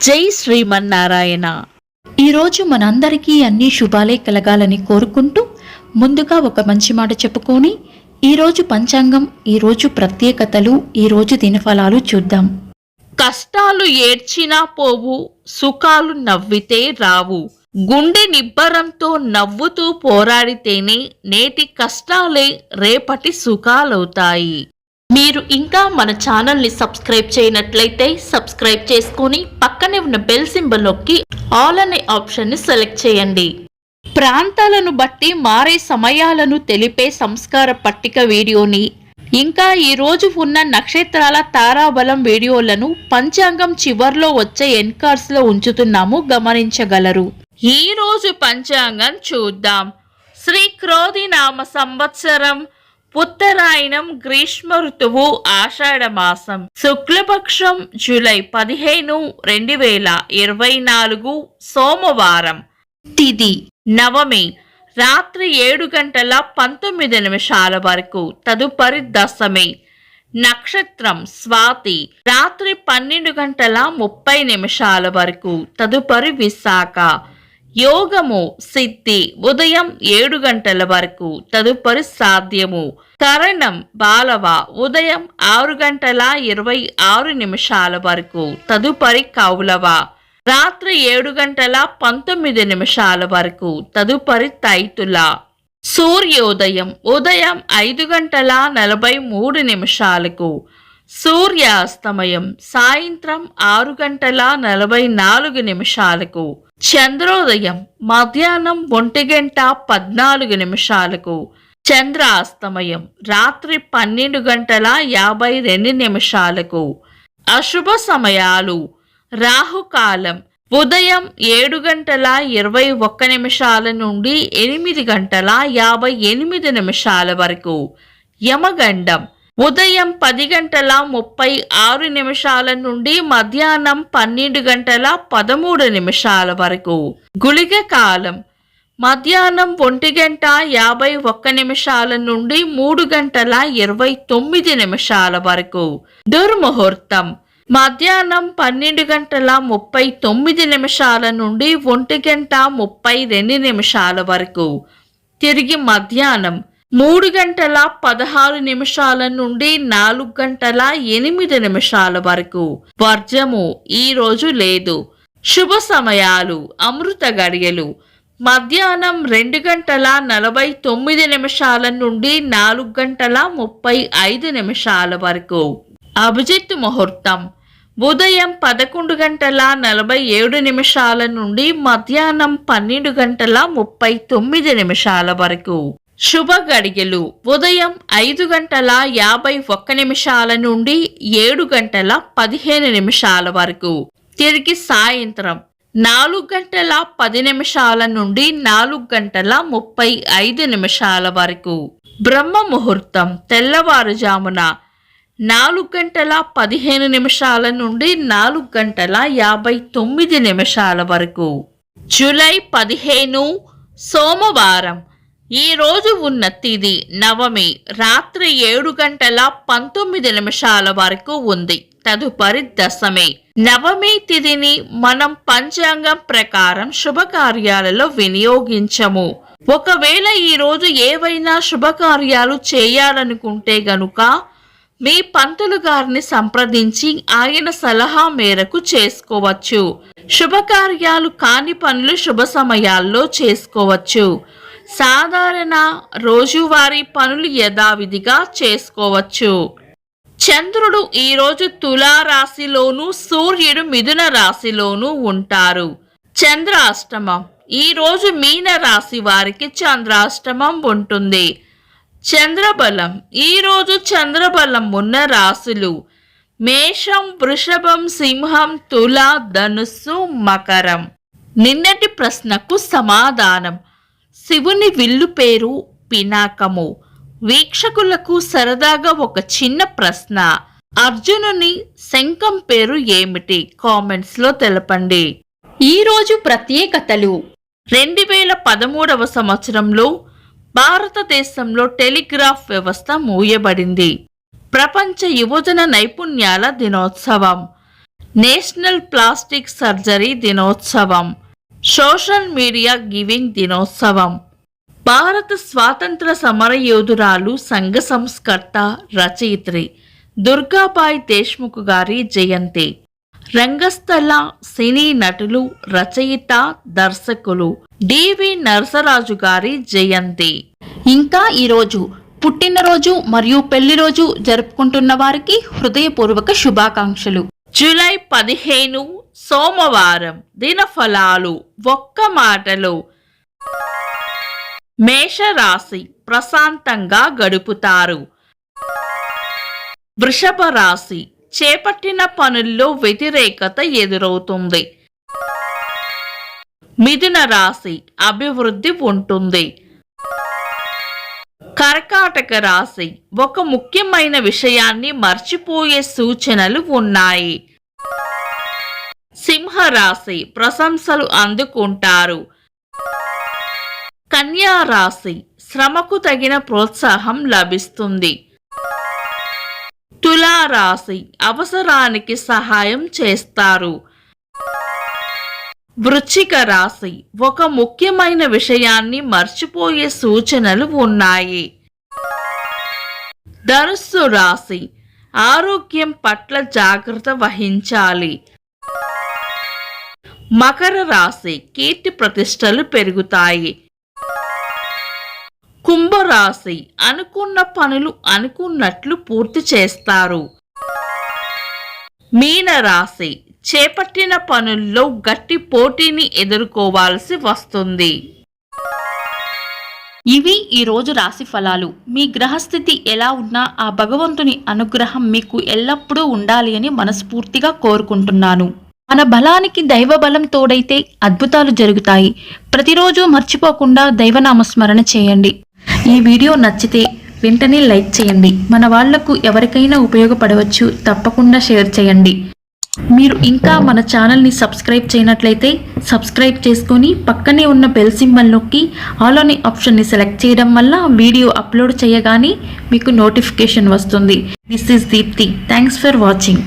జై శ్రీమన్నారాయణ. ఈరోజు మనందరికీ అన్ని శుభాలే కలగాలని కోరుకుంటూ ముందుగా ఒక మంచి మాట చెప్పుకొని ఈరోజు పంచాంగం, ఈరోజు ప్రత్యేకతలు, ఈరోజు దినఫలాలు చూద్దాం. కష్టాలు ఏడ్చినా పోవు, సుఖాలు నవ్వితే రావు. గుండె నిబ్బరంతో నవ్వుతూ పోరాడితేనే నేటి కష్టాలే రేపటి సుఖాలవుతాయి. మీరు ఇంకా మన ఛానల్ని సబ్స్క్రైబ్ చేయనట్లయితే సబ్స్క్రైబ్ చేసుకొని పక్కనే ఉన్న బెల్ సింబల్ నొక్కి ఆల్ అనే ఆప్షన్ని సెలెక్ట్ చేయండి. ప్రాంతాలను బట్టి మారే సమయాలను తెలిపే సంస్కార పట్టిక వీడియోని, ఇంకా ఈరోజు ఉన్న నక్షత్రాల తారాబలం వీడియోలను పంచాంగం చివర్లో వచ్చే ఎన్కార్డ్స్లో ఉంచుతున్నాము, గమనించగలరు. ఈరోజు పంచాంగం చూద్దాం. శ్రీ క్రోధి నామ సంవత్సరం, ఉత్తరాయణం, గ్రీష్మ ఋతువు, ఆషాఢ మాసం, శుక్లపక్షం, జూలై 15, 2024, సోమవారం. తిథి నవమి, రాత్రి 7:19 వరకు, తదుపరి దశమి. నక్షత్రం స్వాతి, రాత్రి 12:30 వరకు, తదుపరి విశాఖ. యోగము సిద్ధి, ఉదయం 7 వరకు, తదుపరి సాధ్యము. కరణం బాలవ, ఉదయం 6:26 వరకు, తదుపరి కౌలవ. రాత్రి 7:19 వరకు, తదుపరి తైతుల. సూర్యోదయం ఉదయం 5:43, సూర్యాస్తమయం సాయంత్రం 6:44. చంద్రోదయం మధ్యాహ్నం 1:14, చంద్రాస్తమయం రాత్రి 12:52. అశుభ సమయాలు: రాహుకాలం ఉదయం 7:21 నుండి 8:58 వరకు. యమగండం ఉదయం 10:36 నుండి మధ్యాహ్నం 12:13 వరకు. గుళిక కాలం మధ్యాహ్నం 1:51 నుండి 3:29 వరకు. దుర్ముహూర్తం మధ్యాహ్నం 12:39 నుండి 1:32 వరకు. తిరిగి మధ్యాహ్నం 3:16 నుండి 4:08 వరకు. వర్జము ఈ రోజు లేదు. శుభ సమయాలు: అమృత గడియలు మధ్యాహ్నం 2:49 నుండి 4:35 వరకు. అభిజిత్ ముహూర్తం ఉదయం 11:47 నుండి మధ్యాహ్నం 12:39 వరకు. శుభ గడియలు ఉదయం 5:51 నుండి 7:15 వరకు. తిరిగి సాయంత్రం 4:10 నుండి 4:35 వరకు. బ్రహ్మ ముహూర్తం తెల్లవారుజామున 4:15 నుండి 4:59 వరకు. జూలై 15, సోమవారం. ఈ రోజు ఉన్న తిథి నవమి, రాత్రి 7:19 వరకు ఉంది, తదుపరి దశమి. నవమి తిథిని మనం పంచాంగం ప్రకారం శుభకార్యాలలో వినియోగించము. ఒకవేళ ఈ రోజు ఏవైనా శుభకార్యాలు చేయాలనుకుంటే గనుక మీ పంతులు గారిని సంప్రదించి ఆయన సలహా మేరకు చేసుకోవచ్చు. శుభకార్యాలు కాని పనులు శుభ సమయాల్లో చేసుకోవచ్చు. సాధారణ రోజువారీ పనులు యథావిధిగా చేసుకోవచ్చు. చంద్రుడు ఈరోజు తులారాశిలోను, సూర్యుడు మిథున రాశిలోనూ ఉంటారు. చంద్రాష్టమం ఈ రోజు మీన రాశి వారికి చంద్రాష్టమం ఉంటుంది. చంద్రబలం ఈ రోజు చంద్రబలం ఉన్న రాశులు మేషం, వృషభం, సింహం, తుల, ధనుస్సు, మకరం. నిన్నటి ప్రశ్నకు సమాధానం: శివుని విల్లు పేరు పినాకము. వీక్షకులకు సరదాగా ఒక చిన్న ప్రశ్న: అర్జునుని శంఖం పేరు ఏమిటి? కామెంట్స్ లో తెలపండి. ఈరోజు ప్రత్యేకతలు: 2013 సంవత్సరంలో భారతదేశంలో టెలిగ్రాఫ్ వ్యవస్థ మూయబడింది. ప్రపంచ యువజన నైపుణ్యాల దినోత్సవం. నేషనల్ ప్లాస్టిక్ సర్జరీ దినోత్సవం, సోషల్ మీడియా గివింగ్ దినోత్సవం, భారత స్వాతంత్ర సమరయోధురాలు సంఘ సంస్కర్త రచయిత్రి దుర్గాబాయి దేశ్ముఖ్ గారి జయంతి, రంగస్థల సినీ నటులు రచయిత దర్శకులు డివి నరసరాజు గారి జయంతి. ఇంకా ఈరోజు పుట్టినరోజు మరియు పెళ్లి రోజు జరుపుకుంటున్న వారికి హృదయపూర్వక శుభాకాంక్షలు. జూలై 15 సోమవారం. దినఫలాలు ఒక్క మాటలో. మేషరాశి ప్రశాంతంగా గడుపుతారు. వృషభ రాశి చేపట్టిన పనుల్లో వ్యతిరేకత ఎదురవుతుంది. మిథున రాశి అభివృద్ధి ఉంటుంది. కర్కాటక రాశి ఒక ముఖ్యమైన విషయాన్ని మర్చిపోయే సూచనలు ఉన్నాయి. సింహరాశి ప్రశంసలు అందుకుంటారు. కన్యా రాశి శ్రమకు తగిన ప్రోత్సాహం లభిస్తుంది. తులా రాశి అవసరానికి సహాయం చేస్తారు. వృశ్చిక రాశి ఒక ముఖ్యమైన విషయాన్ని మర్చిపోయే సూచనలు ఉన్నాయి. ధనుస్సు రాశి ఆరోగ్యం పట్ల జాగ్రత్త వహించాలి. మకర రాశి కీర్తి ప్రతిష్టలు పెరుగుతాయి. కుంభరాశి అనుకున్న పనులు అనుకున్నట్లు పూర్తి చేస్తారు. మీనరాశి చేపట్టిన పనుల్లో గట్టి పోటీని ఎదుర్కోవాల్సి వస్తుంది. ఇవి ఈరోజు రాశి ఫలాలు. మీ గ్రహస్థితి ఎలా ఉన్నా ఆ భగవంతుని అనుగ్రహం మీకు ఎల్లప్పుడూ ఉండాలి అని మనస్ఫూర్తిగా కోరుకుంటున్నాను. మన బలానికి దైవ బలం తోడైతే అద్భుతాలు జరుగుతాయి. ప్రతిరోజు మర్చిపోకుండా దైవనామస్మరణ చేయండి. ఈ వీడియో నచ్చితే వెంటనే లైక్ చేయండి. మన వాళ్లకు ఎవరికైనా ఉపయోగపడవచ్చు. తప్పకుండా షేర్ చేయండి. మీరు ఇంకా మన ఛానల్ని సబ్స్క్రైబ్ చేయనట్లయితే సబ్స్క్రైబ్ చేసుకొని పక్కనే ఉన్న బెల్ సింబల్ నొక్కి ఆల్ అనే ఆప్షన్ని సెలెక్ట్ చేయడం వల్ల వీడియో అప్లోడ్ చేయగానే మీకు నోటిఫికేషన్ వస్తుంది. This is Deepti. Thanks for watching.